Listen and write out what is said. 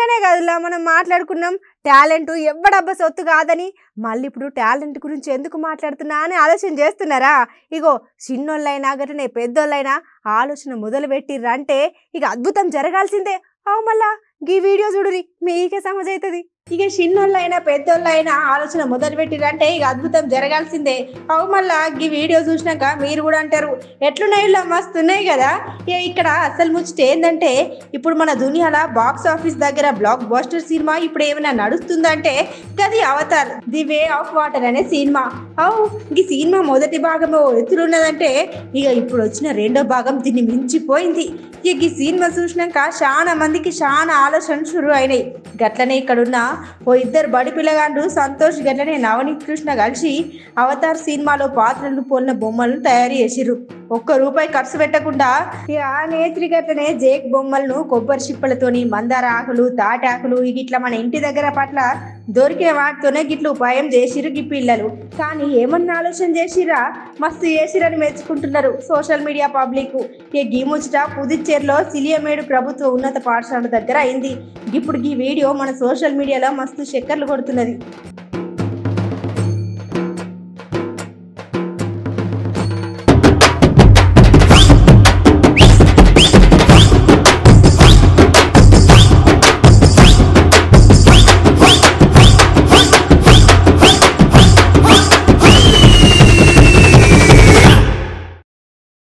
నిన్ననే కదలా మనం మాట్లాడుకున్నాం టాలెంట్ ఎవ్వడబ్బ సొత్తు కాదని. మళ్ళీ ఇప్పుడు టాలెంట్ గురించి ఎందుకు మాట్లాడుతున్నా అని ఆలోచన చేస్తున్నారా? ఇగో చిన్నోళ్ళైనా గటనే పెద్దోళ్ళైనా ఆలోచన మొదలు పెట్టిర్రంటే ఇక అద్భుతం జరగాల్సిందే. అవు మళ్ళా ఈ వీడియో చూడురి మీకే సమజైతుంది. ఇక చిన్నోళ్ళైనా పెద్దోళ్ళైనా ఆలోచన మొదలు పెట్టిరంటే ఇక అద్భుతం జరగాల్సిందే. అవు మళ్ళా ఈ వీడియో చూసినాక మీరు కూడా అంటారు ఎట్లున్నాయి మస్తున్నాయి కదా. ఇక్కడ అసలు ముచ్చట ఏంటంటే ఇప్పుడు మన దునియాల బాక్స్ ఆఫీస్ దగ్గర బ్లాక్ బస్టర్ సినిమా ఇప్పుడు ఏమైనా నడుస్తుందంటే గది Avatar the way of water అనే సినిమా. అవు ఈ సినిమా మొదటి భాగం ఎత్తులున్నదంటే ఇక ఇప్పుడు వచ్చిన రెండో భాగం దీన్ని మించిపోయింది. ఇక ఈ సినిమా చూసినాక చాలా మందికి చాలా ఆలోచనలు షురు అయినాయి. గట్లనే ఇక్కడున్న ఓ ఇద్దరు బడి పిల్లగాండ్రు సంతోష్ గట్లనే నవనీత్ కృష్ణ కలిసి అవతార్ సినిమాలో పాత్రలు పోలిన బొమ్మలను తయారు చేసిర్రు. ₹1 ఖర్చు పెట్టకుండా నేత్రి గట్లనే జేక్ బొమ్మలను కొబ్బరి చిప్పలతోని మందార ఆకులు తాటాకులు ఇట్లా మన ఇంటి దగ్గర పట్ల దొరికిన వాటితోనే గిట్లు ఉపాయం చేసిర్రు ఈ పిల్లలు. కానీ ఏమన్నా ఆలోచన చేసిర్రా మస్తు చేసిరని మెచ్చుకుంటున్నారు సోషల్ మీడియా పబ్లిక్. ఈ ముచ్చట పుదుచ్చేరిలో సిలియమేడు ప్రభుత్వ ఉన్నత పాఠశాల దగ్గర అయింది. ఇప్పుడు ఈ వీడియో మన సోషల్ మీడియాలో మస్తు చక్కర్లు కొడుతున్నది.